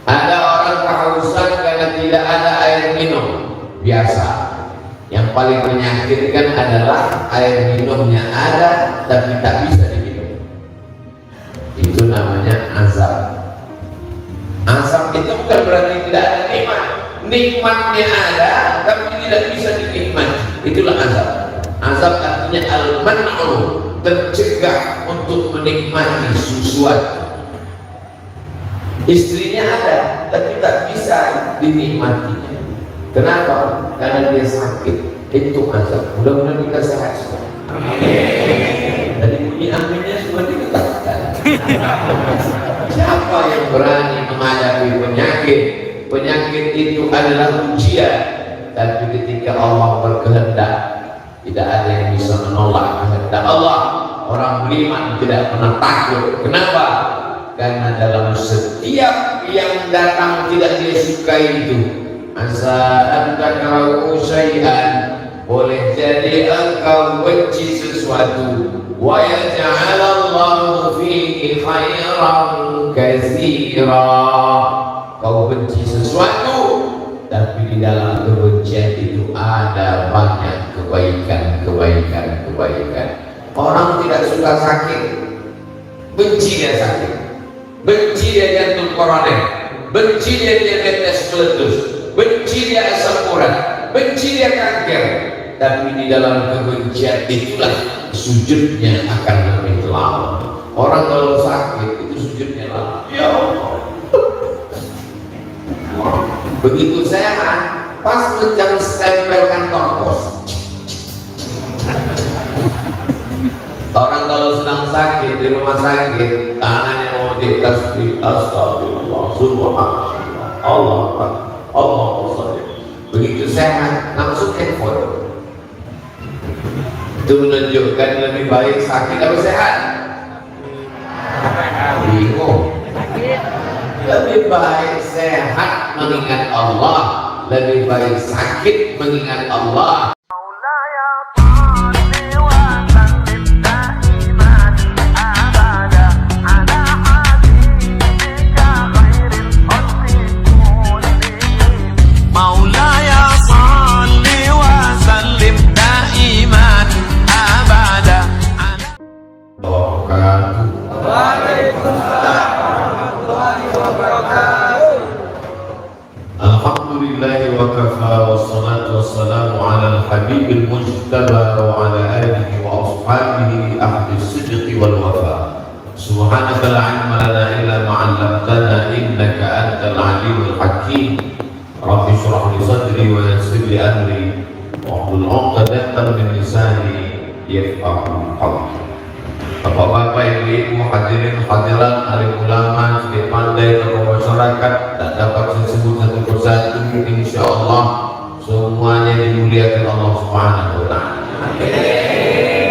Ada orang kehausan karena tidak ada air minum biasa. Yang paling menyakitkan adalah air minumnya ada tapi tak bisa diminum. Itu namanya azab. Azab itu bukan berarti tidak ada nikmat. Nikmatnya ada tapi tidak bisa dinikmati. Itulah azab. Azab artinya al-man'u, tercegah untuk menikmati sesuatu. Istrinya ada tapi tak bisa dinikmatinya. Kenapa? Karena dia sakit. Itu azab. Mudah-mudahan kita sehat semua. Jadi bunyi aminnya semua dikatakan. Siapa yang berani menghadapi penyakit? Penyakit itu adalah ujian. Tapi ketika Allah berkehendak, tidak ada yang bisa menolak kehendak Allah. Orang beriman tidak pernah takut. Kenapa? Karena dalam setiap yang datang tidak dia sukai itu, asa an takrahu syai'an, boleh jadi engkau benci sesuatu, wa yaj'alallahu fihi khairan katsira. Kau benci sesuatu tapi di dalam kebencian itu ada banyak kebaikan. Orang tidak suka sakit, benci dia sakit, benci dia jantung koroner, benci dia diabetes meletus, benci dia asam urat, benci dia kanker. Tapi di dalam kebencian itulah sujudnya akan lebih lama. Orang kalau sakit itu sujudnya lama. Ya Allah. Begitu sehat, pas mencang stempelkan topos. Orang kalau sedang sakit di rumah sakit, tangannya mau ditasbih, astagfirullah, subhanallah, Allah Akbar, Allah Akbar. Begitu sehat, langsung handphone. Itu menunjukkan lebih baik sakit atau sehat. Bingung. Lebih baik sehat mengingat Allah, lebih baik sakit mengingat Allah. Alhamdulillahi wa kafa wassalatu wassalamu ala al-habibil mujtaba wa ala alihi wa ashabihi ahli sidqi wal wafa. Subhanaka la ilma lana illa ma 'allamtana innaka antal alimul hakim. Rabbi shrah li sadri wa yassir li amri wahlul 'uqdatam min lisani yafqahu qawli. Bapak-bapak, ibu-ibu, hadirin hadirat, alim ulama, sedikit pandai tokoh masyarakat, tak dapat disebut satu persatu, insya Allah semuanya dimuliakan Allah Subhanahu wa ta'ala.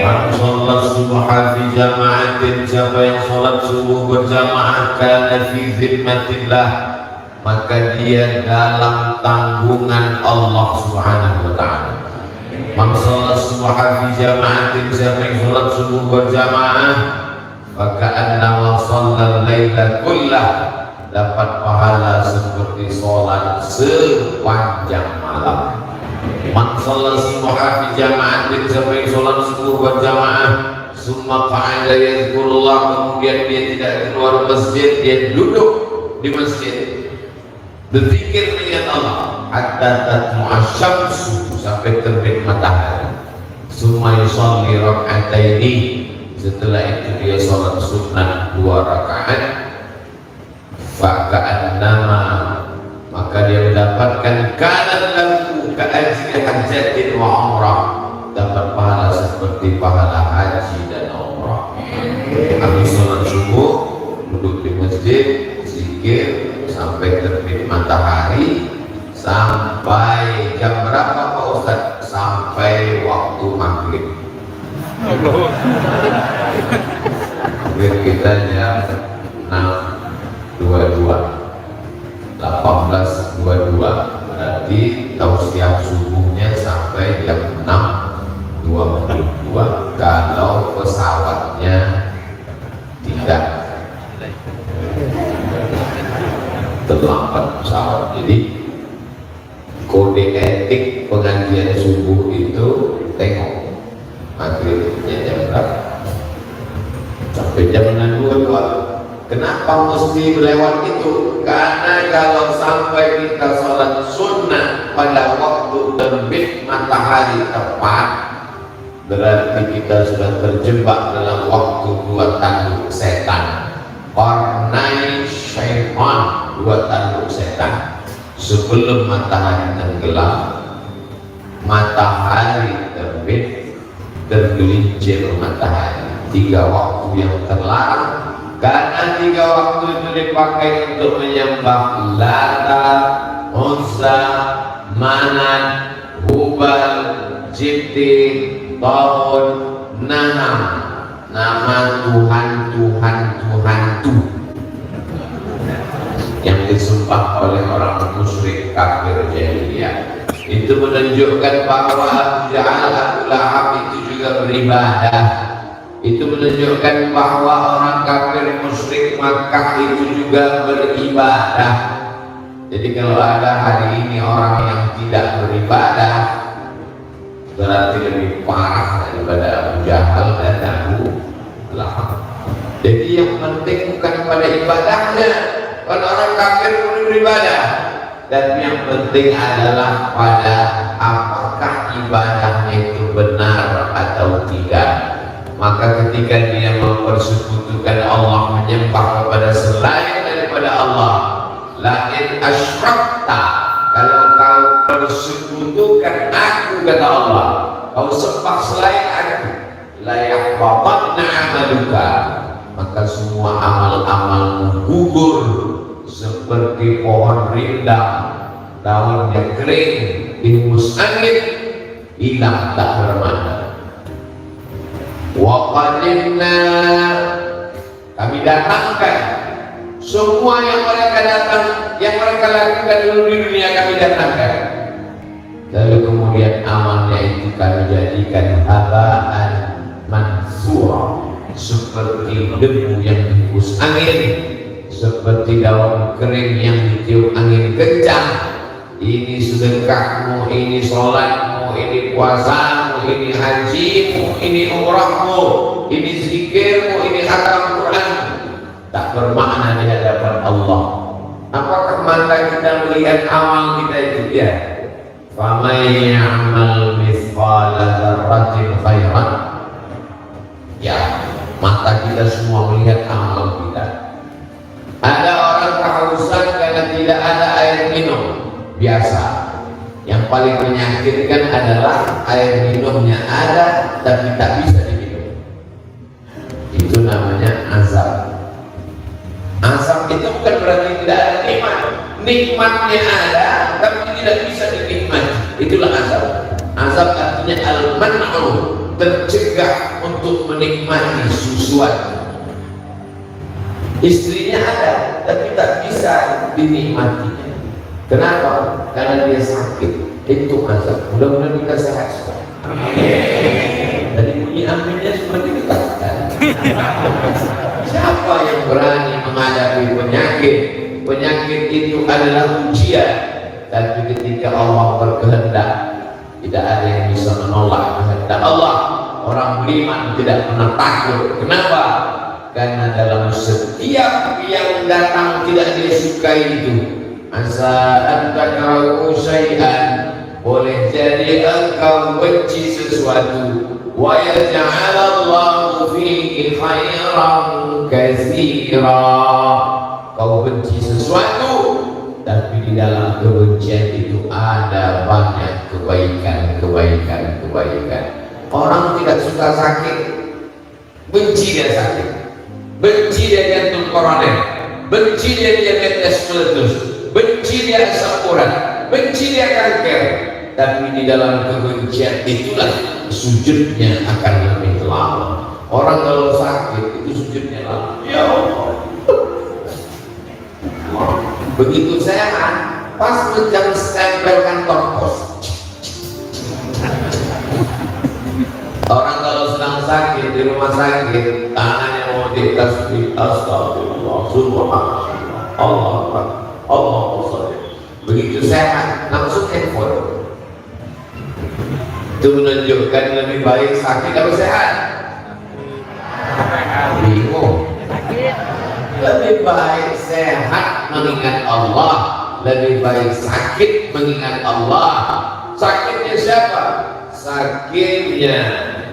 Man sholat subha fi jama'atin, siapa yang sholat subuh berjamaah kana fi zimmatillah, maka dia dalam tanggungan Allah Subhanahu wa ta'ala. Man sholat subha fi jama'atin, siapa yang sholat subuh berjamaah, maka annama shallal laila kullah, dapat pahala seperti sholat sepanjang malam. Man sholat subha fi jama'atin, siapa yang sholat subuh berjamaah, summa qa'ada yadhkurullah, kemudian dia tidak keluar masjid, dia duduk di masjid berzikir dengan Allah hatta tatlu'a syamsu, sampai terbit matahari. Summa yusalli rak'ataini, setelah itu dia sholat sunnah 2 rakaat. Faka'annama, maka dia mendapatkan kana lahu ka'ajri hajjatin wa umrah, dapat pahala seperti pahala haji dan umrah. Habis sholat subuh duduk di masjid zikir sampai terbit matahari, sampai jam berapa Pak Ustaz? Sampai waktu maghrib. Maghrib kita jam 6.22, 18.22, berarti tausiah subuhnya sampai jam 6.22 kalau pesawatnya tidak terlambat pesawat. Jadi kode etik pengajian subuh itu tengok maghribnya jam berapa sampai jam 6.02. Kenapa mesti melewat itu? Karena kalau sampai kita sholat sunnah pada waktu terbit matahari tepat, berarti kita sudah terjebak dalam waktu dua tanduk setan, qarnai syaitan, dua tanduk setan. Sebelum matahari tenggelam, matahari terbit, tergelincir matahari. Tiga waktu yang terlarang, karena tiga waktu itu dipakai untuk menyembah Lata, Uzza, Manat, Hubal, Jibti, Taun, Nanam, nama Tuhan itu yang disumpah oleh orang musyrik kafir jahiliyah. Itu menunjukkan bahwa Abu Jahal, Abu Lahab itu juga beribadah. Itu menunjukkan bahwa orang kafir musyrik Makkah itu juga beribadah. Jadi kalau ada hari ini orang yang tidak beribadah, berarti lebih parah daripada Abu Jahal dan Abu Lahab. Jadi yang penting bukan pada ibadahnya, kalau orang kafir pun beribadah, dan yang penting adalah pada apakah ibadahnya itu benar atau tidak. Maka ketika dia mempersekutukan Allah, menyembah kepada selain daripada Allah, lain asyrakta, kalau kau persekutukan aku, kata Allah, kau sembah selain aku, la yahbatanna amaluka, maka semua amal-amalmu gugur seperti pohon rindang, daunnya kering, timbus angin, hilang tak bermakna. Wa qadimna, kami datangkan semua yang mereka datang, yang mereka lakukan dulu di dunia, kami datangkan. Lalu kemudian amalnya itu kami jadikan habaan mansura, seperti debu yang dihembus angin, seperti daun kering yang ditiup angin kencang. Ini sedekahmu, ini sholatmu, ini puasamu, ini hajimu, ini umrahmu, ini zikirmu, ini khatam Quran, tak bermakna di hadapan Allah. Apakah mata kita melihat amal kita itu? Ya, faman ya'mal mithqala dzarratin khairan, ya, mata kita semua melihat amal kita. Ada orang kehausan karena tidak ada air minum biasa. Yang paling menyakitkan adalah air minumnya ada tapi tak bisa diminum. Itu namanya azab. Azab itu bukan berarti tidak ada nikmat. Nikmatnya ada tapi tidak bisa dinikmati. Itulah azab. Azab artinya al-man'u, tercegah untuk menikmati sesuatu. Istrinya ada tapi tak bisa dinikmatinya. Kenapa? Karena dia sakit. Itu azab. Mudah-mudahan kita sehat semua. Tadi bunyi aminnya seperti dikatakan. Siapa yang berani menghadapi penyakit? Penyakit itu adalah ujian. Tapi ketika Allah berkehendak, tidak ada yang bisa menolak kehendak Allah. Orang beriman tidak pernah takut. Kenapa? Karena dalam setiap yang datang tidak dia sukai itu, asa antakrahu syai'an, boleh jadi engkau benci sesuatu, wa yaj'alallahu fihi khairan katsira. Kau benci sesuatu, tapi di dalam kebencian itu ada banyak kebaikan. Orang tidak suka sakit, benci dia sakit, benci dia jantung koroner, benci dia diabetes meletus, benci dia asam urat, benci dia kanker. Tapi di dalam kebencian itulah sujudnya akan lebih lama. Orang kalau sakit itu sujudnya lama. Ya Allah. Begitu sehat, pas mencang stempel kantor pos. Orang kalau sedang sakit di rumah sakit, tangannya mau ditasbih, astagfirullah, subhanallah, Allah Akbar, Allah begitu sehat langsung handphone. Itu menunjukkan lebih baik sakit atau sehat? Bingung. Lebih baik sehat mengingat Allah, lebih baik sakit mengingat Allah. Sakitnya siapa? Sakitnya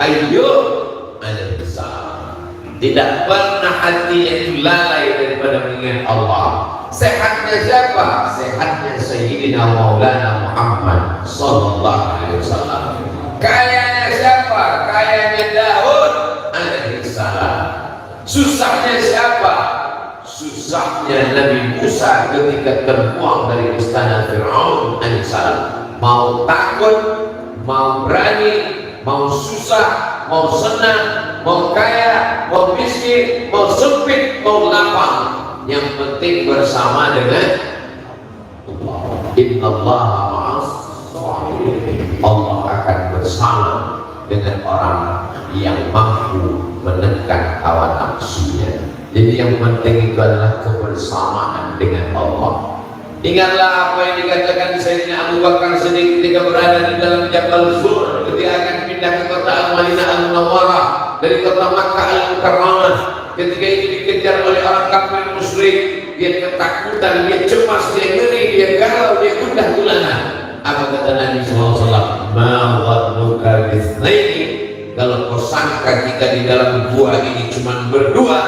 Ayub alaihissalam. Tidak pernah hatinya itu lalai daripada mengingat Allah. Sehatnya siapa? Sehatnya Sayyidina Maulana Muhammad sallallahu alaihi wasallam. Kayanya siapa? Kayanya Daud alaihissalam. Susahnya siapa? Susahnya Nabi Musa ketika terbuang dari istana Fir'aun alaihissalam. Mau takut, mau berani, mau susah, mau senang, mau kaya, mau miskin, mau sempit, mau lapang, yang penting bersama dengan Allah. Innallaha ma'as sholihin. Allah akan bersama dengan orang yang mampu menekan hawa nafsunya. Jadi yang penting itu adalah kebersamaan dengan Allah. Ingatlah apa yang dikatakan Sayyidina Abu Bakar Siddiq ketika berada di dalam Jabal Zur, ketika akan pindah ke kota Al-Madinah Al-Munawwarah dari kota Makkah Al-Mukarramah. Ketika itu dikejar oleh orang kafir musyrik, dia ketakutan, dia cemas, dia ngeri, dia galau, dia gundah gulana. Apa kata Nabi SAW? Ma dhannuka bitsnaini, kalau kau sangka kita di dalam gua ini cuma berdua,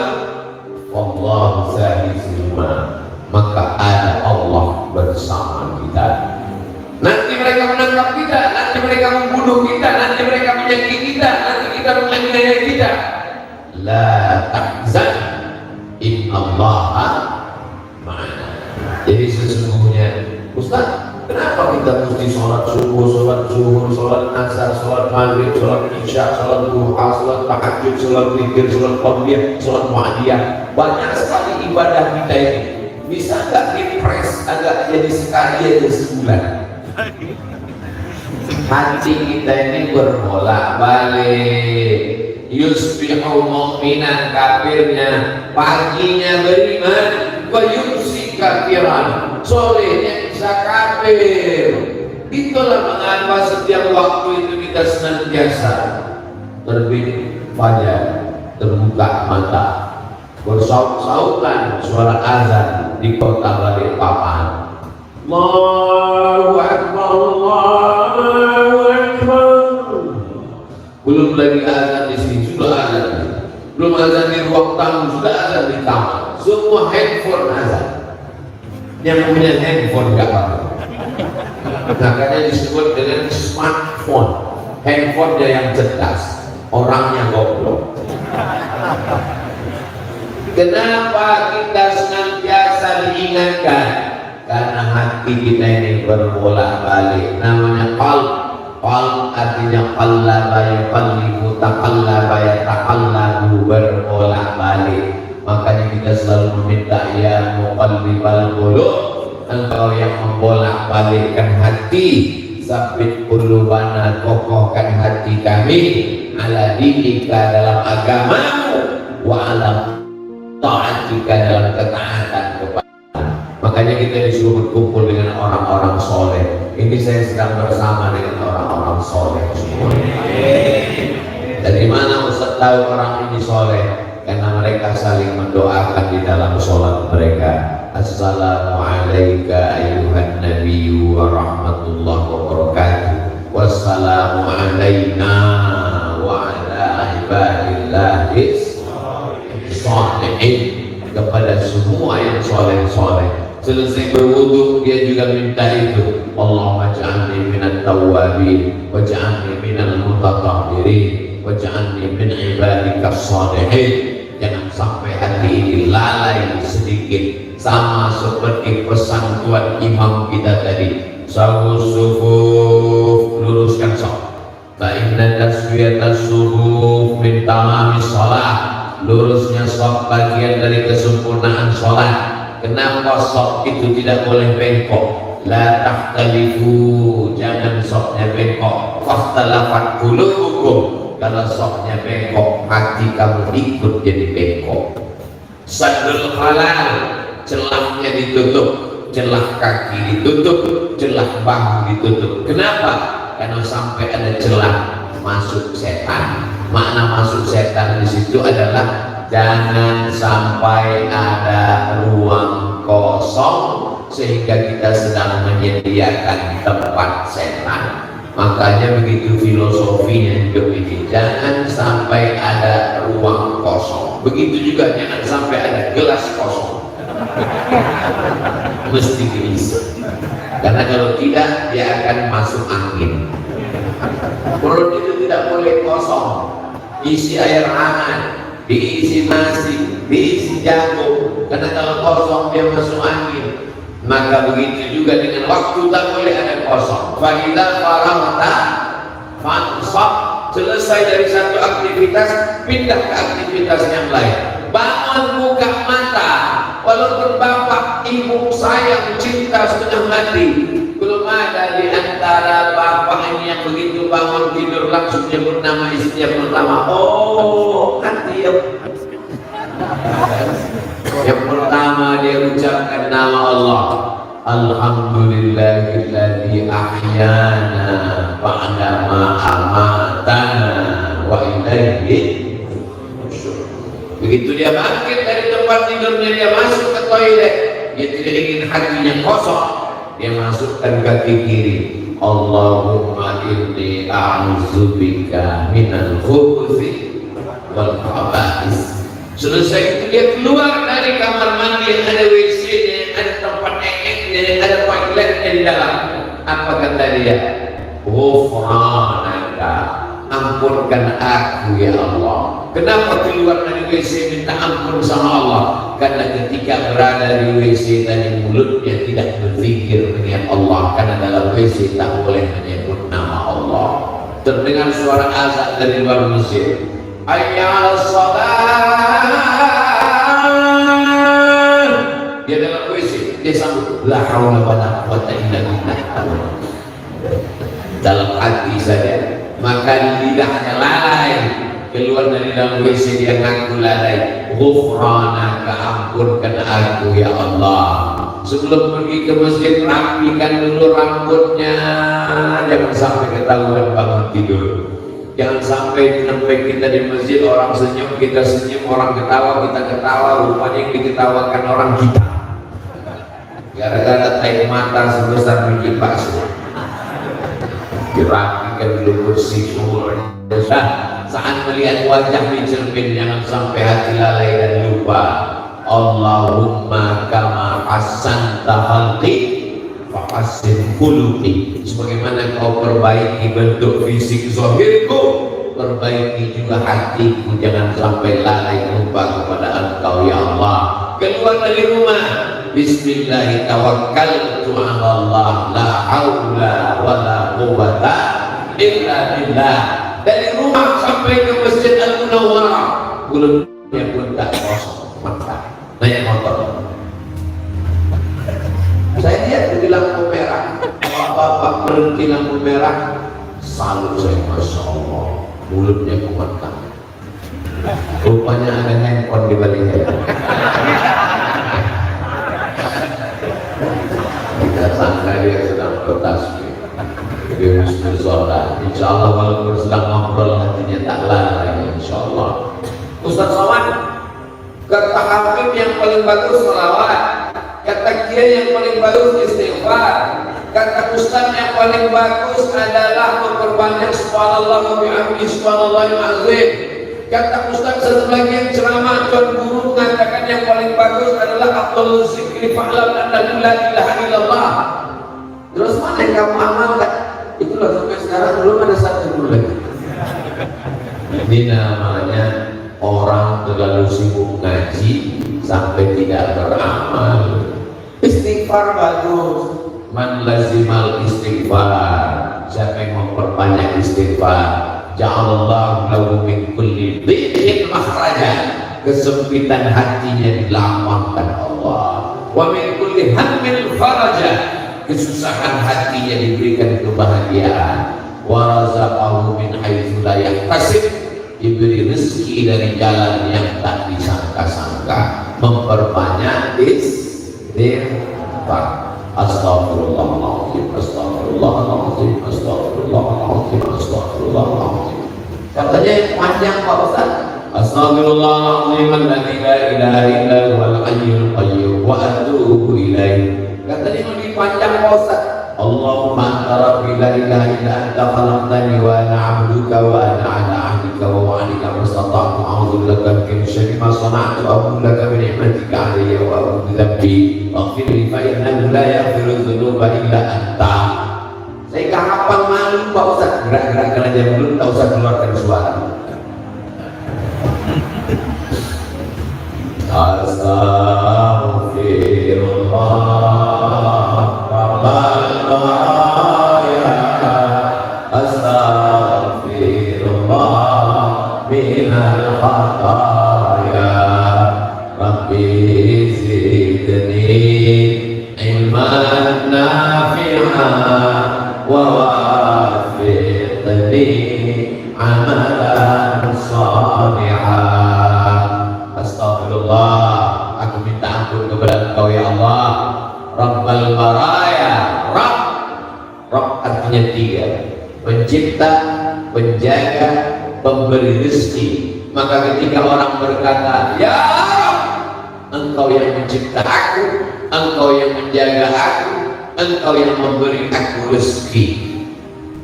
wallahu salisuhuma, maka ada Allah bersama kita. Nanti mereka menangkap kita, nanti mereka membunuh kita, nanti mereka menyakiti kita, nanti kita menganiaya kita. La tahzan, innallaha ma'ana. Jadi sesungguhnya, Ustaz, kenapa kita mesti sholat subuh, sholat zuhur, sholat asar, sholat maghrib, sholat isya, sholat duha, sholat tahajud, sholat zikir, sholat qabliyah, sholat mu'adiyah? Banyak sekali ibadah kita ini. Bisa nggak dipres agak jadi sekali aja sebulan? Hati kita ini berbolak-balik. Yusbihu mu'minan, kafirnya paginya beriman, wa yumsi kafiran, sorenya bisa kafir. Itulah mengapa setiap waktu itu kita senantiasa terbit fajar, terbuka mata, bersaut-sautan suara azan di kota Balikpapan. Allahu Akbar, Allahu Akbar. Belum lagi azan di sini, sudah azan. Belum azan di ruang tamu, sudah azan di taman. Semua handphone azan. Yang punya handphone nggak apa-apa. Makanya disebut dengan smartphone. Handphonenya yang cerdas, orangnya goblok. Kenapa kita senantiasa diingatkan? Karena hati kita ini berbolak-balik. Namanya qalb. Qalb artinya qallaba yuqallibu, taqallaba yataqallabu, berbolak-balik. Makanya kita selalu meminta, ya muqallibal qulub, engkau yang membolak-balikkan hati, sabit qulubana, kokohkan hati kami ala dinika, dalam agamamu, wa ala ta'atika, dalam ketaatan kepada. Makanya kita disuruh berkumpul dengan orang-orang soleh. Ini saya sedang bersama dengan orang-orang soleh semua. Dari mana Ustaz tahu orang ini soleh? Karena mereka saling mendoakan di dalam sholat mereka. Assalamualaikum ayyuhan nabiyyu wa rahmatullahi wa barakatuh. Wassalamu alaina wa ala ibadillahis sholihin, kepada semua yang soleh-soleh. Selesai berwudu dia juga minta itu, Allahumma ja'alni minat tawwabin waj'alni minal mutatahhirin waj'alni min ibadikas sholihin. Jangan sampai hati ini lalai sedikit, sama seperti pesan Tuan Imam kita tadi, sawus sufuf, luruskan saf. Fa inna taswiyatas sufuf min tamamis shalah, lurusnya saf bagian dari kesempurnaan sholat. Kenapa saf itu tidak boleh bengkok? La tahtalifu, jangan safnya bengkok. Fakhtalafat qulubukum, kalau safnya bengkok hati kamu ikut jadi bengkok. Sadrul halal, celahnya ditutup. celah kaki ditutup, celah bahu ditutup. Kenapa? Karena sampai ada celah masuk setan. Makna masuk setan di situ adalah jangan sampai ada ruang kosong sehingga kita sedang menyediakan tempat setan. Makanya begitu filosofinya hidup ini, jangan sampai ada ruang kosong. Begitu juga jangan sampai ada gelas kosong. Mesti diisi, karena kalau tidak dia akan masuk angin. Perut itu tidak boleh kosong, isi air hangat, diisi nasi, diisi jagung, karena kalau kosong dia masuk angin. Maka begitu juga dengan waktu, tak boleh ada kosong. Fa'idha faramta fansab, selesai dari satu aktivitas pindah ke aktivitas yang lain. Bangun, buka mata, walaupun bapak ibu sayang cinta setengah mati, belum ada di antara bapak ini yang begitu bangun tidur langsung nyebut nama istrinya pertama. Oh, hati ya. Yang pertama dia ucapkan nama Allah, Alhamdulillahilladzi ahyana ba'da ma amatana wa ilaihi nusyur. Begitu dia bangkit dari tempat tidurnya, dia masuk ke toilet, dia tidak ingin hatinya kosong, dia masukkan kaki kiri, Allahumma inni a'udzubika minal khubuthi wal khaba'is. Selesai itu dia keluar dari kamar mandi yang ada WC-nya, ada tempat engeknya, ada toiletnya di dalam. Apa kata dia? Ghufranaka, ampunkan aku ya Allah. Kenapa keluar dari WC minta ampun sama Allah? Karena ketika berada di WC tadi mulutnya tidak berpikir dengan Allah, karena dalam WC tak boleh menyebut nama Allah. Terdengar suara azan dari luar masjid, Ayyal salat. Dia dalam WC, dia sambut la haula wala quwwata illa billah. Dalam hati saja, maka lidahnya lalai. Keluar dari dalam WC dia ngaku lalai. Ghufranaka, ampunkan aku ya Allah. Sebelum pergi ke masjid, rapikan dulu rambutnya, jangan sampai ketahuan bangun tidur. Jangan sampai kita di masjid orang senyum, kita senyum, orang ketawa, kita ketawa, rupanya yang diketawakan orang kita. Gara-gara tarik mata sebesar biji bakso. Dirapikan dulu bersih semua. Saat melihat wajah di cermin, jangan sampai hati lalai dan lupa. Allahumma kama hasanta khalqi fa hassin khuluqi. Sebagaimana kau perbaiki bentuk fisik zahirku, perbaiki juga hatiku, jangan sampai lalai lupa kepada Engkau ya Allah. Keluar dari rumah, bismillah tawakkaltu 'ala Allah, la haula wala quwwata illa billah. Dari rumah sampai ke Masjid Al-Munawwarah, mulutnya pun tak kosong, maka naik motor. Saya lihat di lampu merah, bapak berhenti lampu merah, salut saya, masya Allah, mulutnya kuatkan. Rupanya ada handphone di baliknya. Kita sangka dia sedang bertasbih. Insya Allah kalau sedang ngobrol hatinya tak lalai, insya Allah. Ustaz Somad, kata Habib yang paling bagus selawat, kata Kiai yang paling bagus istighfar, kata Ustaz yang paling bagus adalah memperbanyak subhanallah wa bihamdihi subhanallahil azim. Kata Ustaz satu lagi yang ceramah, Tuan Guru mengatakan yang paling bagus adalah afdhalul zikri fa'lam annahu la ilaha illallah. Terus mana yang kamu amalkan? Itulah sampai sekarang belum ada satu guru lagi. Ini namanya orang terlalu sibuk ngaji sampai tidak beramal. Istighfar bagus, man lazimal istighfar, siapa yang memperbanyak istighfar, ja'alallahu lahu min kulli dhiqin makhraja, kesempitan hatinya dilapangkan Allah, wa min kulli hammin faraja, kesusahan hatinya diberikan kebahagiaan, wa razaqahu min haitsu la yahtasib, diberi rezeki dari jalan yang tak disangka-sangka. Memperbanyak istighfar. Astaghfirullahaladzim, astaghfirullahaladzim, astaghfirullahaladzim, astaghfirullahaladzim. Katanya panjang Pak Ustaz. Astaghfirullahaladzim alladzi la ilaha illa huwal hayyul qayyum wa atubu ilaih. Katanya lebih panjang Pak Ustaz. Allahumma anta rabbi la ilaha illa anta khalaqtani wa ana 'abduka wa ana 'ala 'ahdika wa wa'dika mastata'tu a'udzu bika min syarri ma sana'tu a'udzu bika min ni'matika 'alayya wa a'udzu bi dzambi waghfir li fa innahu la yaghfiru dzunuba illa anta. Saya gak hafal malu Pak Ustaz. Gerak-gerakkan aja dulu, tak usah keluarkan suara. Astaghfirullah rabbal baraya, astaghfirullah minal khataya, rabbi zidni ilman nafi'an wa wafiqni amalan salihan. Astagfirullah, aku minta ampun kepada Engkau ya Allah, Rabbal baraya. Rabb artinya tiga: pencipta, penjaga, pemberi rezeki. Maka ketika orang berkata, ya Rabb, Engkau yang mencipta aku, Engkau yang menjaga aku, Engkau yang memberi aku rezeki.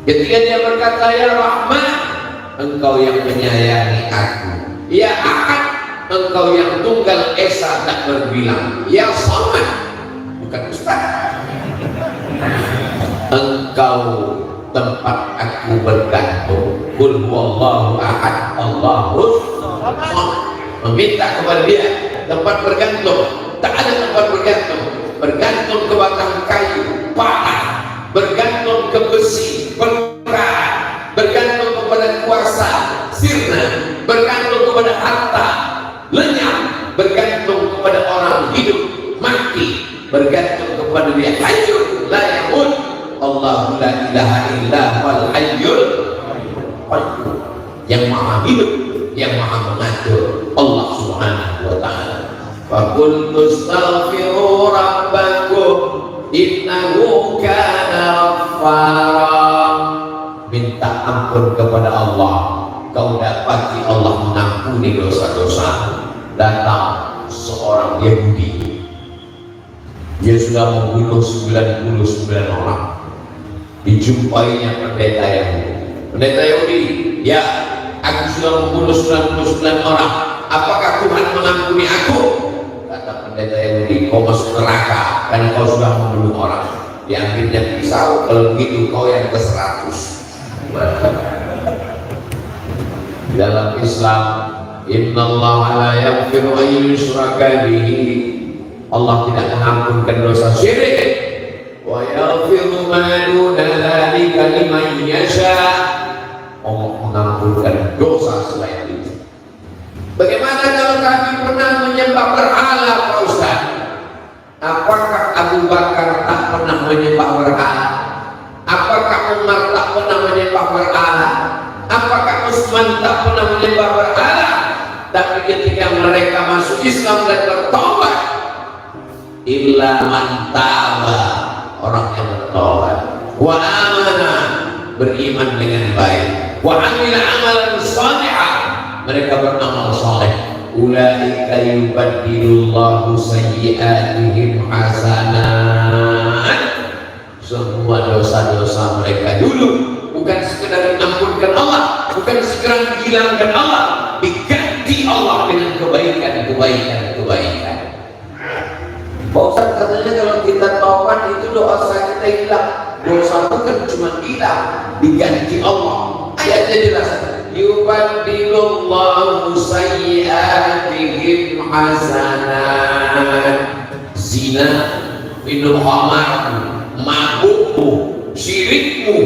Ketika dia berkata ya Rahman, Engkau yang menyayangi aku. Ya Ahad, Engkau yang tunggal esa tak berbilang. Ya Samad, bukan Ustaz, Engkau tempat aku bergantung. Qul huwallahu ahad, Allahus samad. Meminta kepada dia tempat bergantung. Tak ada tempat bergantung. Bergantung ke batang kayu, patah. Bergantung ke besi, pelukan. Bergantung kepada kuasa, sirna. Bergantung kepada harta, lenyap. Bergantung kepada orang hidup, mati. Bergantung kepada dia hayyul la yamut. Allahu la ilaha illa wal hayyul qayyum, yang maha hidup, yang maha mengatur, Allah subhanahu wa ta'ala. Faqul astaghfiru rabbakum innahu kana ghaffara. Minta ampun kepada Allah, kau dapati Allah mengampuni dosa-dosa. Datang seorang Yahudi, dia sudah membunuh 99 orang. Dijumpainya pendeta Yahudi. Pendeta Yahudi, ya, aku sudah membunuh 99 orang. Apakah Tuhan mengampuni aku? Kata pendeta Yahudi, kau masuk neraka karena kau sudah membunuh orang. Diambilnya pisau, kalau begitu kau yang ke-100. Dalam Islam, innallaha la yaghfiru an yushraka bihi. Allah tidak mengampunkan dosa syirik. Wa yaghfiru ma duna dzalika liman yasha. Allah mengampunkan dosa selain itu. Bagaimana kalau kami pernah menyembah berhala Pak Ustaz? Apakah Abu Bakar tak pernah menyembah berhala? Apakah Umar tak pernah menyembah berhala? Apakah Utsman tak pernah menyembah berhala? Tapi ketika mereka masuk Islam dan bertobat, illa man taba, orang yang bertobat, wa amana, beriman dengan baik, wa amila amalan salihah, mereka beramal saleh, ulaika yubaddilullahu sayyi'atihim hasanat. Semua dosa-dosa mereka dulu bukan sekedar diampunkan Allah, bukan sekedar dihilangkan Allah, diganti Allah dengan kebaikan. Pak Ustaz katanya kalau kita taubat itu dosa kita hilang. Dosa itu kan cuma hilang, diganti Allah. Ayatnya jelas, yubaddilullahu sayyi'atihim hasanat. Zina, minum khamar, mabukmu, syirikmu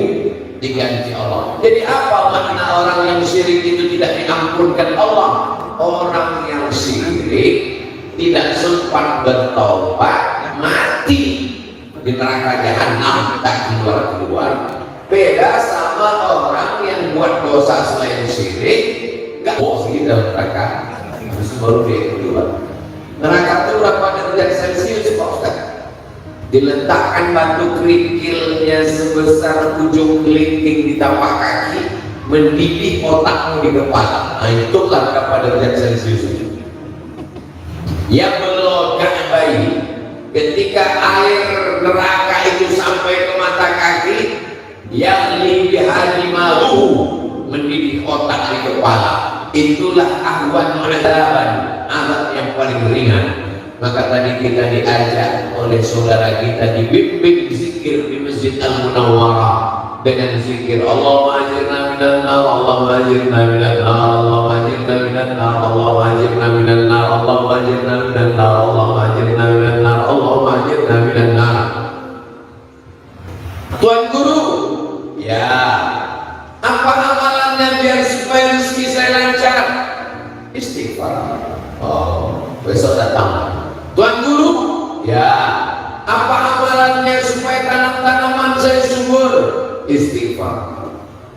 diganti Allah. Jadi apa makna orang yang syirik itu tidak diampunkan Allah? Orang yang syirik tidak sempat bertobat, mati di neraka jahanam, tak keluar. Beda sama orang yang buat dosa selain syirik, gak bos di dalam neraka, terus baru dia keluar. Neraka itu berapa derajat Celcius Pak Ustaz? diletakkan batu kerikilnya sebesar ujung kelingking di tapak kaki, mendidih otakmu di kepala. Nah, itulah kepada derajat Celcius. Yang melodak bayi ketika air neraka itu sampai ke mata kaki, yang lebih hadimahu, mendidih otak di kepala. Itulah ahwan adaban, azab yang paling ringan. Maka tadi kita diajak oleh saudara kita dibimbing zikir di Masjid Al-Munawwarah dengan zikir Allahumma ajirna minan nar, Allahumma ajirna minan nar, Allahumma ajirna minan nar, Allahumma ajirna minan nar, Allahumma ajirna minan nar, Allahumma ajirna minan nar, Allahumma ajirna minan nar. Tuan Guru, ya, apa amalannya biar supaya rezeki saya lancar? Istighfar. Oh, besok datang. Tuan Guru, ya, apa amalannya supaya tanam-tanaman saya subur? Istighfar.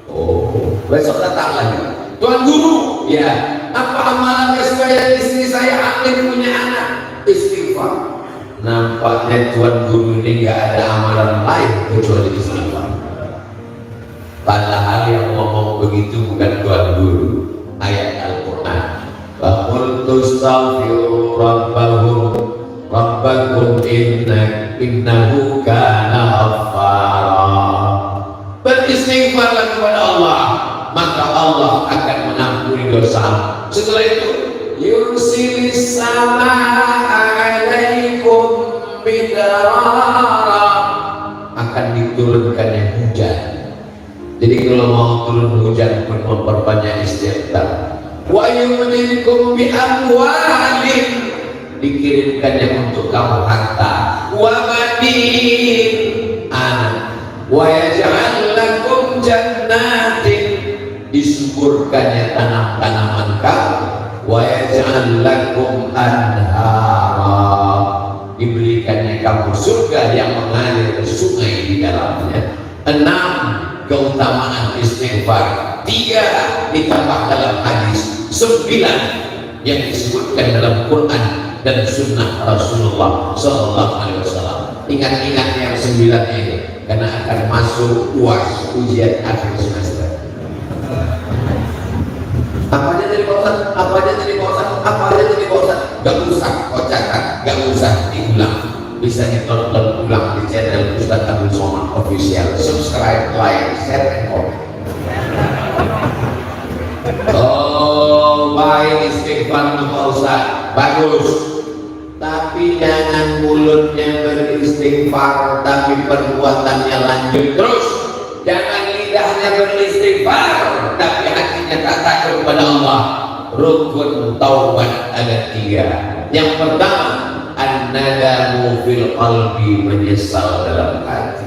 Oh, besok datang lagi. Tuan Guru, ya, apa amalannya supaya istri saya hamil punya anak? Istighfar. Nampaknya Tuan Guru ini nggak ada amalan lain kecuali istighfar. Padahal yang ngomong begitu bukan Tuan Guru, ayat Al-Quran. Qul tastaghfiru rabbakum innahu kana ghaffara. Beristighfarlah kepada Allah, maka Allah akan mengampuni dosa. Setelah itu, yursilis samaa alaikum bidarara, akan diturunkannya hujan. Jadi kalau mau turun hujan pun memperbanyak istighfar. Wa yumdikum bi amwalin, dikirimkannya untuk kamu harta. Wa banin, anak. Wa yaj'al lakum jannatin, disuburkannya tanam-tanaman kamu. Wa yaj'al lakum anhara, diberikannya kamu surga yang mengalir sungai di dalamnya. 6. Keutamaan istighfar. 3 ditambah dalam hadis. 9 yang disebutkan dalam Quran dan Sunnah Rasulullah Sallallahu Alaihi Wasallam. Ingat-ingat yang 9 ini, karena akan masuk UAS, ujian akhir semester. Apa aja dari Ustaz? Apa aja dari Ustaz? Apa aja dari Ustaz? Gak usah kau catat, gak usah diulang. Bisa ditonton ulang di channel Ustaz Abdul Somad Official. Subscribe, like, share, and comment. Oh, baik istighfar Pak Ustaz, bagus. Tapi jangan mulutnya beristighfar, tapi perbuatannya lanjut terus. Jangan lidahnya beristighfar, tapi hatinya tak takut kepada Allah. Rukun taubat ada 3. Yang pertama, an-nadamu fil qalbi, menyesal dalam hati.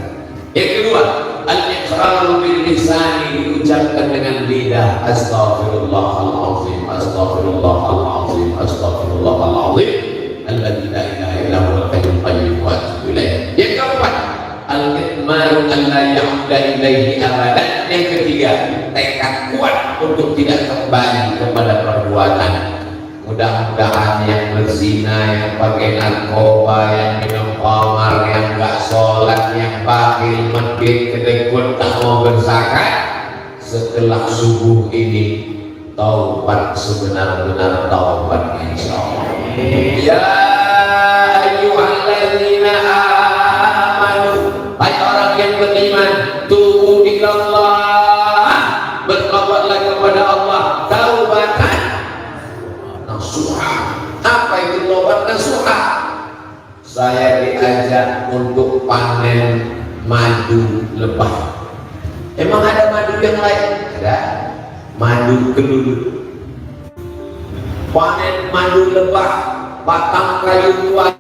Yang kedua, al-iqraru bil lisani, diucapkan dengan lidah, astaghfirullahalazim, astaghfirullahalazim, astaghfirullahalazim, alladzi la ilaha illa huwal hayyul qayyum wa atubu ilaih. Yang keempat, al-itmaru an la ya'uda ilaihi abadan. Yang ketiga, tekad kuat untuk tidak kembali kepada perbuatan. Mudah-mudahan yang berzina, yang pakai narkoba, yang minum khamar, yang gak sholat, yang bakhil, medit, kedekut, tak mau berzakat, setelah subuh ini taubat sebenar-benar taubat, insya Allah. Ya ayyuhalladzina amanu, hai orang yang beriman, tubu ilallah, bertobatlah kepada Allah, taubatan nasuha. Apa itu taubat nasuha? Saya diajak untuk panen madu lebah. Emang ada madu yang lain? Ada. Madu kelulut. Panen madu lebah, batang kayu tua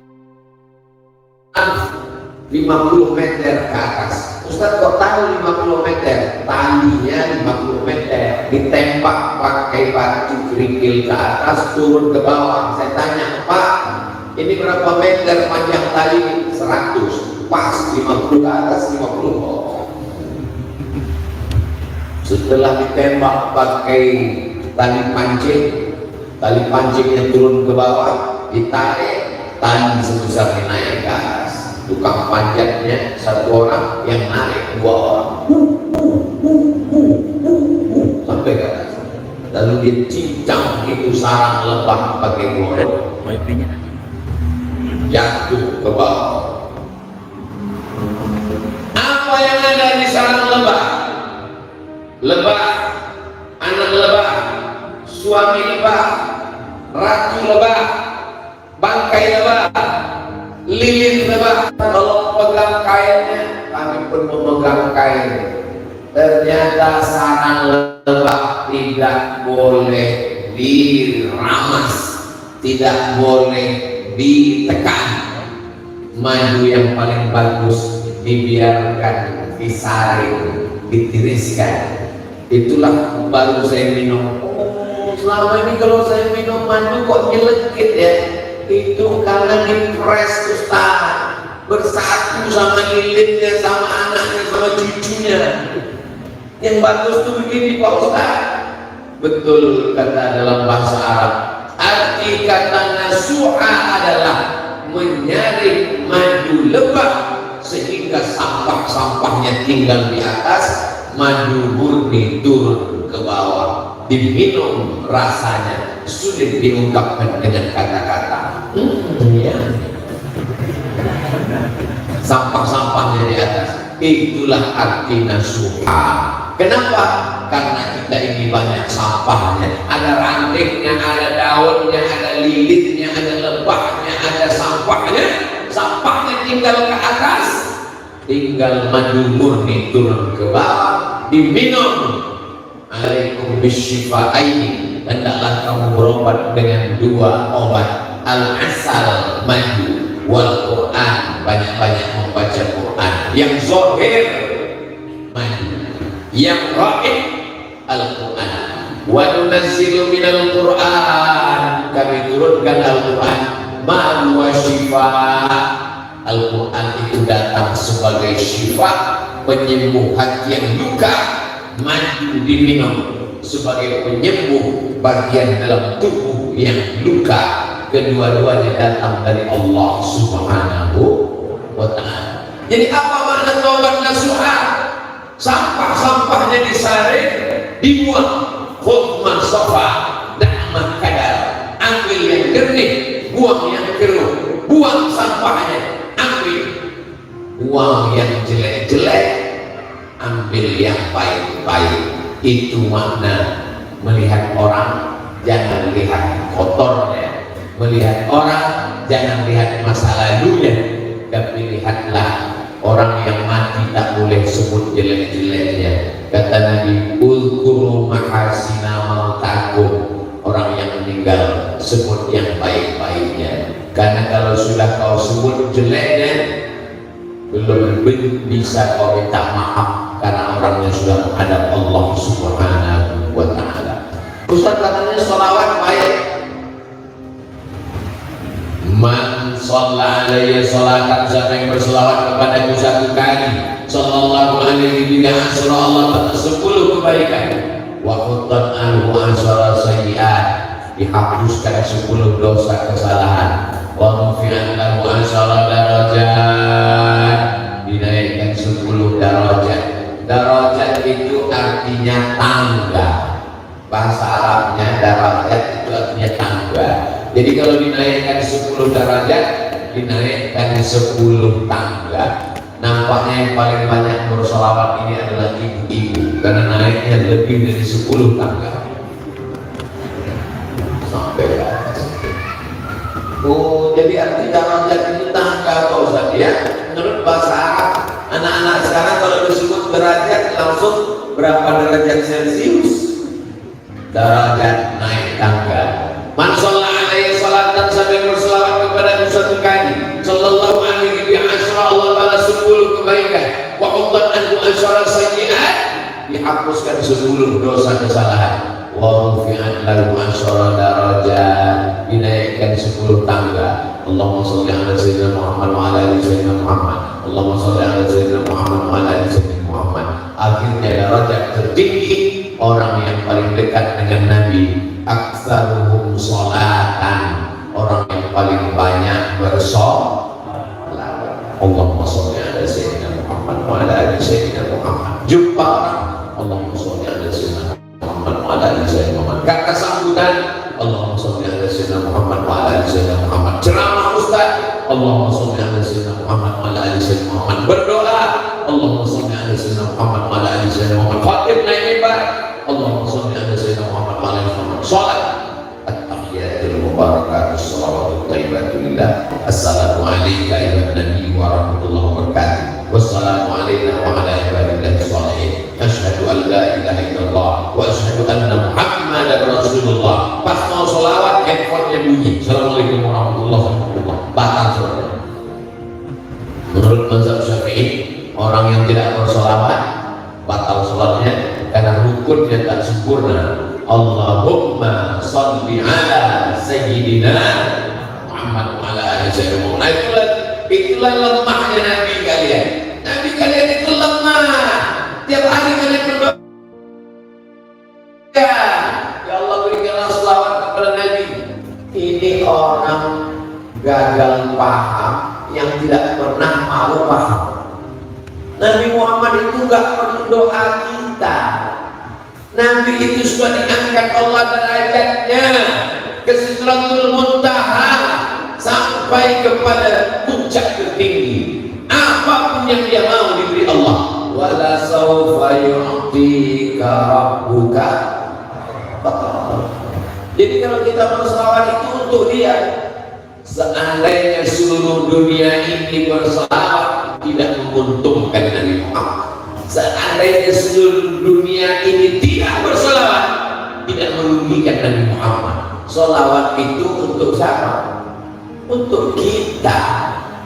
50 meter ke atas. Ustaz kok tahu 50 meter? Talinya 50 meter, ditembak pakai batu kerikil ke atas, turun ke bawah. Saya tanya, Pak, ini berapa meter panjang tali? 100. Pas 50 ke atas, 50 bawah. Setelah ditembak pakai tali pancingnya turun ke bawah, ditarik, tali sebesar naik ke atas. tukang panjatnya satu orang, yang narik dua orang, sampai ke atas. Lalu dia cincang itu sarang lebah pakai golok, jatuh ke bawah. Apa yang ada di sarang lebah? Lebah, anak lebah, suami lebah, ratu lebah, bangkai lebah, lilin lebah. Kalau pegang kainnya, kami pun memegang kain. Ternyata sarang lebah tidak boleh diramas, tidak boleh ditekan. Madu yang paling bagus dibiarkan, disaring, ditiriskan. Itulah baru saya minum. Oh, selama ini kalau saya minum madu kok nyelekit ya? Itu karena dipres Ustaz, bersatu sama lilinnya, sama anaknya, sama cucunya. Yang bagus tuh begini Pak Ustaz. Betul kata dalam bahasa Arab. Arti kata nasuha adalah menyaring madu lebah sehingga sampah-sampahnya tinggal di atas, madu murni turun ke bawah, diminum rasanya sulit diungkapkan dengan kata-kata. Ya. Sampah-sampahnya di atas, itulah arti nasuha. Kenapa? Karena kita ini banyak sampahnya, ada rantingnya, ada daunnya, ada lilitnya, ada lebahnya, ada sampahnya. Sampahnya tinggal ke atas, tinggal madu murni turun ke bawah, diminum. Alaikum bisyifa'aini, hendaklah kamu berobat dengan dua obat, al-asal madu wal Quran, banyak-banyak membaca Quran. Yang zahir madu, yang raib Al-Quran. Wa nunazzilu minal Quran, kami turunkan Al-Quran ma huwa syifa. Al-Quran itu datang sebagai syifa, penyembuh hati yang luka. Madu diminum sebagai penyembuh bagian dalam tubuh yang luka. Kedua-duanya datang dari Allah Subhanahu wa ta'ala. Jadi apa makna taubat nasuha? Sampah-sampahnya disaring, dibuang. Khutman sofa, da'man kadar. Ambil yang jernih, buang yang keruh. Buang sampahnya, ambil. Buang yang jelek-jelek, ambil yang baik-baik. Itu makna melihat orang, jangan lihat kotornya. Melihat orang, jangan lihat masa lalunya, tapi lihatlah orang yang mati tak boleh sebut jelek-jeleknya. Kata Nabi, ulkuru mahasina mautakum, orang yang meninggal sebut yang baik-baiknya. Karena kalau sudah kau sebut jeleknya, belum bisa kau minta maaf, karena orangnya sudah menghadap Allah Subhanahu wa ta'ala. Ustaz katanya sholawat baik. Man sholla alaiya sholatan, siapa yang berselawat kepadaku satu kali, sallallahu alaihi wa sallam, Allah balas 10 kebaikan. Wa quttan anhu asyara sayyi'at, dihapuskan 10 dosa kesalahan. Wa mufi'an lahu asyara darajat, dinaikkan 10 darajat. Darajat itu artinya tangga. Bahasa Arabnya darajat itu artinya tangga. Jadi kalau dinaikkan 10 derajat, dinaikkan 10 tangga. Nampaknya yang paling banyak bersolawat ini adalah ibu-ibu, karena naiknya lebih dari 10 tangga. Sampai ke atas. Oh, jadi arti derajat itu tangga Pak Ustaz ya. Menurut bahasa Arab, anak-anak sekarang kalau disebut derajat langsung berapa derajat Celcius? Derajat naik tangga. Man sholla alaihi salatan, sampai berselawat kepada satu kali, sallallahu alaihi wa sallam, Allah balas 10 kebaikan. Wa qaddan anhu asyara sayyi'at, dihapuskan 10 dosa kesalahan. Wa rufi'at lahu asyara darajat, dinaikkan 10 tangga. Allahumma sholli ala sayyidina Muhammad wa ala ali sayyidina Muhammad. Allahumma sholli ala sayyidina Muhammad wa ala ali sayyidina Muhammad. Akhirnya derajat tertinggi orang yang paling dekat dengan Nabi, aktsaruhum sholatan, orang yang paling banyak bersolat. Allahumma sholli ala sayyidina Muhammad wa ala ali sayyidina Muhammad. Jumpa orang, Allahumma sholli ala sayyidina Muhammad wa ala ali sayyidina Muhammad. Kata sambutan, Allahumma sholli ala sayyidina Muhammad wa ala ali sayyidina Muhammad. Ceramah ustaz, Allahumma sholli ala sayyidina Muhammad wa ala ali sayyidina Muhammad. Berdoa, Allahumma sholli ala sayyidina Muhammad wa ala ali sayyidina Muhammad. Khatib naik mimbar, Allahumma sholli ala sayyidina Muhammad wa ala ali sayyidina Muhammad. Salat at-tahiyatul mubarakatus shalawatut thayyibatul lillah. Assalamu alayka ya nabi wa rahmatullahi wa barakatuh. Wassalamu alayna wa ala ibadillahi sholihin. Asyhadu an la ilaha illallah wa asyhadu anna Muhammadar Rasulullah. Pas mau sholawat handphone-nya bunyi. Assalamualaikum warahmatullahi wabarakatuh. Batal sholatnya. Menurut mazhab Syafi'i, orang yang tidak bersolawat batal sholatnya karena rukunnya tak sempurna. Allahumma sholli ala sayyidina Muhammad wa ala ali sayyidina Muhammad. Itulah lemahnya Nabi kalian. Nabi kalian itu lemah. Tiap hari kalian berdoa, ya Allah berikanlah selawat kepada Nabi. Ini orang gagal paham yang tidak pernah mau paham. Nabi Muhammad itu gak perlu doa kita. Nabi itu sudah diangkat Allah derajatnya ke Sidratul Muntaha sampai kepada puncak tertinggi. Apapun yang dia mau diberi Allah. Wala sawfa yu'tika rabbuka. Jadi kalau kita berselawat itu untuk dia. Seandainya seluruh dunia ini berselawat tidak menguntungkan Nabi Muhammad. Seandainya seluruh dunia ini tidak berselawat tidak merugikan Nabi Muhammad. Selawat itu untuk siapa? Untuk kita.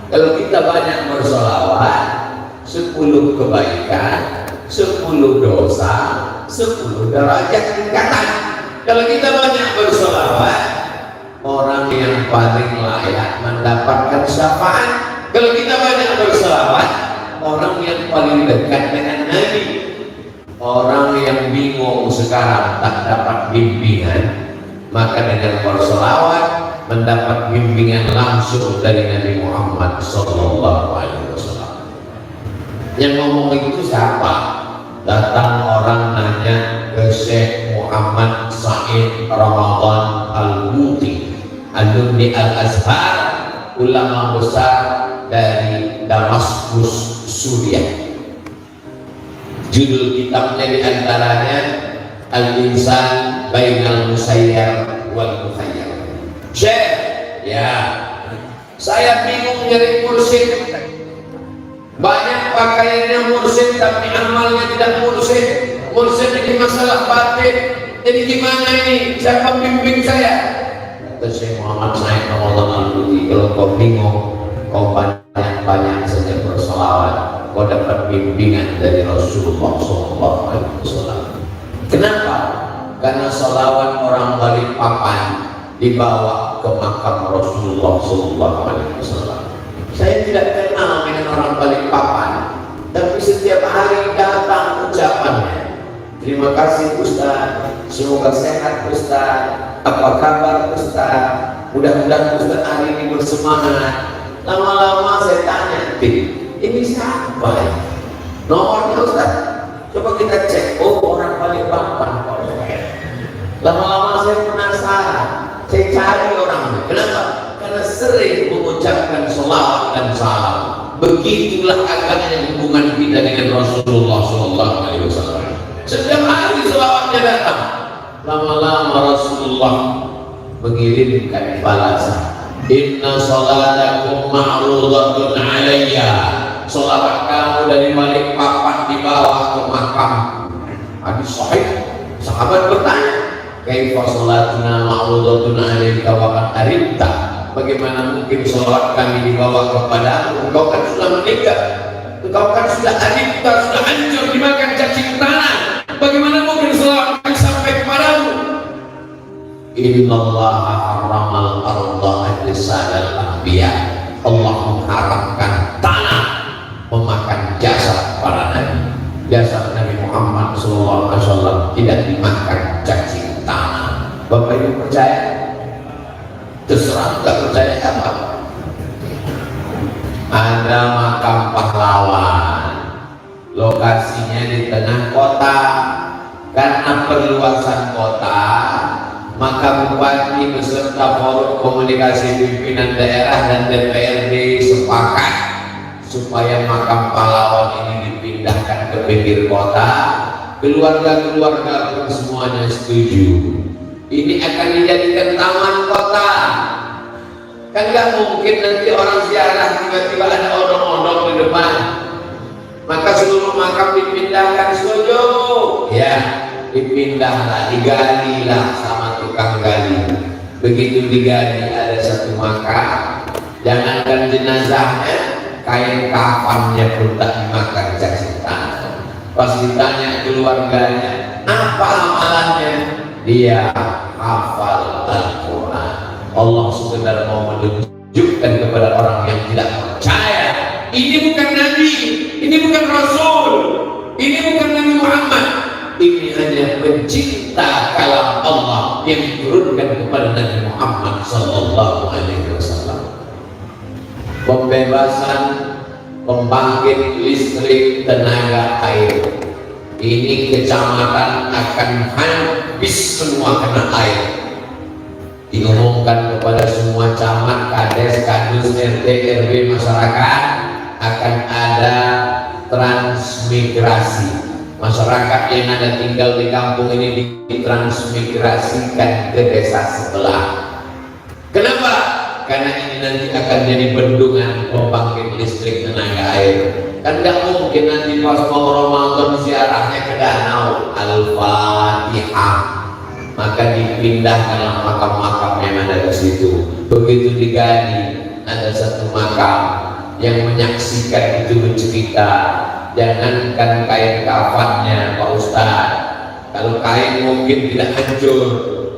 Kalau kita banyak berselawat, 10 kebaikan, 10 dosa, 10 derajat tingkatan. Kalau kita banyak berselawat, orang yang paling layak mendapatkan syafaat. Kalau kita banyak berselawat, orang yang paling dekat dengan Nabi. Orang yang bingung sekarang tak dapat bimbingan, maka dengan berselawat mendapat bimbingan langsung dari Nabi Muhammad SAW. Yang ngomong itu siapa? Datang orang nanya ke Syekh Muhammad Said Ramadan Al-Muti, alumni Al-Azhar, ulama besar dari Damaskus, Suriah. Judul kitabnya diantaranya Al-Insan Bainal Musayyar wal Mukhayyar. Syekh, ya, saya bingung nyari mursyid. Banyak pakaiannya mursyid tapi amalnya tidak mursyid. Mursyid ini masalah batin. Jadi gimana ini? Siapa bimbing saya? Kata Syekh Muhammad Said Ramadan Al-Muti, kalau kau bingung, kau banyak saja berselawat, kau dapat bimbingan dari Rasulullah SAW. Kenapa? Karena selawat orang Balikpapan dibawa ke makam Rasulullah SAW. Saya tidak kenal dengan orang Balikpapan, tapi setiap hari datang ucapannya. Terima kasih Ustaz, semoga sehat Ustaz, apa kabar Ustaz, mudah-mudahan Ustaz hari ini bersemangat. Lama-lama saya tanya, ini siapa ya? Nomornya Ustaz, coba kita cek. Oh, orang Balikpapan. Lama-lama saya penasaran, saya cari orangnya. Kenapa? Karena sering mengucapkan selawat dan salam. Begitulah agaknya hubungan kita dengan Rasulullah SAW. Setiap hari selawatnya datang. Lama-lama Rasulullah mengirimkan balasan. Inna salatakum ma'rudatun alayya. Selawat kamu dari Balikpapan dibawa ke makam. Hadis sahih. Sahabat bertanya, kaifa salatuna ma'rudatun alayka wa qad arimta? Bagaimana mungkin selawat kami dibawa kepadamu? Engkau kan sudah meninggal, engkau kan sudah arimta, sudah hancur dimakan cacing tanah. Bagaimana mungkin selawat kami sampai kepadamu? Innallaha harramal arda lisanal anbiya. Allah mengharamkan tanah memakan jasad para nabi. Jasad Nabi Muhammad SAW tidak dimakan cacing tanah. Bapak Ibu percaya? Terserah, tak percaya apa? Ada lokasinya di tengah kota. Karena perluasan kota, maka bupati beserta forum komunikasi pimpinan daerah dan DPRD sepakat supaya makam pahlawan ini dipindahkan ke pinggir kota. Keluarga-keluarga pun semuanya setuju. Ini akan dijadikan taman kota. Kan nggak mungkin nanti orang ziarah tiba-tiba ada odong-odong di depan. Maka seluruh makam dipindahkan, setuju? Ya, dipindahlah, digalilah sama tukang gali. Begitu digali ada satu makam, jangankan jenazahnya, kain kafannya pun tak dimakan cacing tanah. Pas ditanya keluarganya, apa amalannya? Dia hafal Al-Quran. Allah sekedar mau menunjukkan kepada orang yang tidak percaya, ini bukan Nabi, ini bukan Rasul, ini bukan Nabi Muhammad, ini hanya pencinta kalam Allah yang diturunkan kepada Nabi Muhammad sallallahu alaihi wasallam. Pembebasan pembangkit listrik tenaga air, ini kecamatan akan habis semua kena air. Diumumkan kepada semua camat, kades, kadus, RT, RW, masyarakat akan ada transmigrasi. Masyarakat yang ada tinggal di kampung ini ditransmigrasikan ke desa sebelah. Kenapa? Karena ini nanti akan jadi bendungan pembangkit listrik tenaga air. Kan nggak mungkin nanti pas mau Ramadan ziarahnya ke danau. Al-Fatihah. Maka dipindahkanlah makam-makam yang ada di situ. Begitu digali, ada satu makam yang menyaksikan itu bercerita. Jangankan kain kafannya Pak Ustadz, kalau kain mungkin tidak hancur,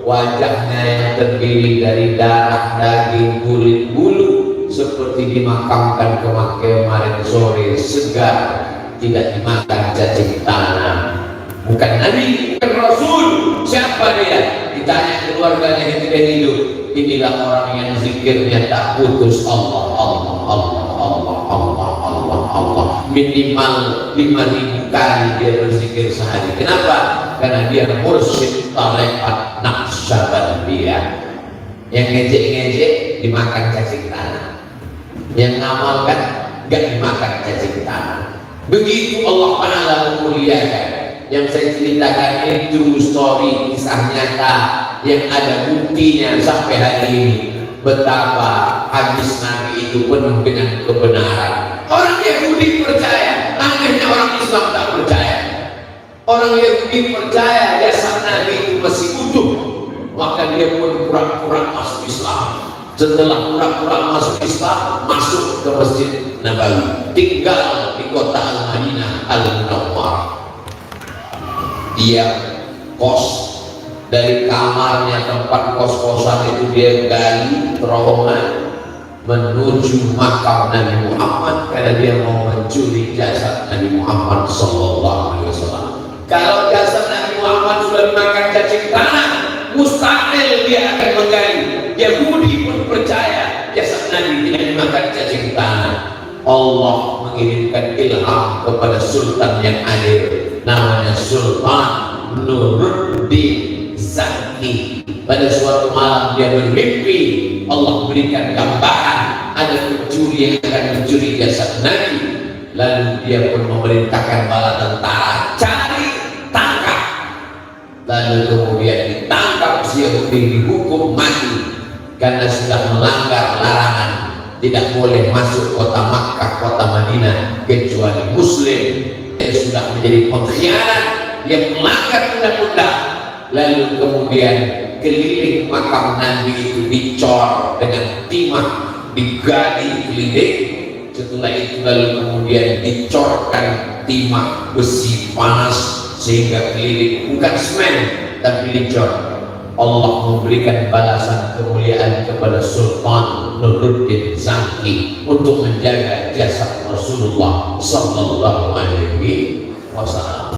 wajahnya yang terdiri dari darah, daging, kulit, bulu seperti dimakamkan kemarin sore, segar, tidak dimakan cacing tanah. Bukan Nabi, bukan Rasul. Siapa dia? Ditanya keluarganya yang tidak hidup. Inilah orang yang zikirnya tak putus. Allah, Allah, Allah, Allah, Allah, Allah, Allah. Minimal 5.000 kali dia berzikir sehari. Kenapa? Karena dia mursyid tarekat Naqsyabandiyah. Yang ngejek-ngejek dimakan cacing tanah, yang ngamalkan gak dimakan cacing tanah. Begitu Allah Ta'ala memuliakan. Yang saya ceritakan ini true story, kisah nyata yang ada buktinya sampai hari ini. Betapa hadis Nabi itu penuh dengan kebenaran. Orang Yahudi percaya, anehnya orang Islam tak percaya. Orang Yahudi percaya jasad Nabi itu masih utuh, maka dia pun pura-pura masuk Islam. Setelah pura-pura masuk Islam, masuk ke Masjid Nabawi, tinggal di kota Al-Madinah Al-Munawwarah. Dia kos, dari kamarnya tempat kos-kosan itu dia gali terowongan menuju makam Nabi Muhammad karena dia mau mencuri jasad Nabi Muhammad sallallahu alaihi wasallam. Kalau jasad Nabi Muhammad sudah dimakan cacing tanah, mustahil dia akan menggali. Yahudi pun percaya jasad Nabi tidak dimakan cacing tanah. Allah mengirimkan ilham kepada sultan yang adil, namanya Sultan Nuruddin Zaki. Pada suatu malam dia bermimpi, Allah berikan gambaran ada pencuri yang akan mencuri jasad Nabi. Lalu dia pun memerintahkan bala tentara, cari, tangkap. Lalu kemudian ditangkap si Yahudi, dihukum mati karena sudah melanggar larangan. Tidak boleh masuk kota Makkah, kota Madinah kecuali Muslim. Dia sudah menjadi pengkhianat, dia melanggar undang-undang. Lalu kemudian keliling makam Nabi itu dicor dengan timah, digali keliling. Setelah itu lalu kemudian dicorkan timah besi panas sehingga keliling, bukan semen tapi dicor. Allah memberikan balasan kemuliaan kepada Sultan Nuruddin Zaki untuk menjaga jasad Rasulullah sallallahu alaihi wasallam.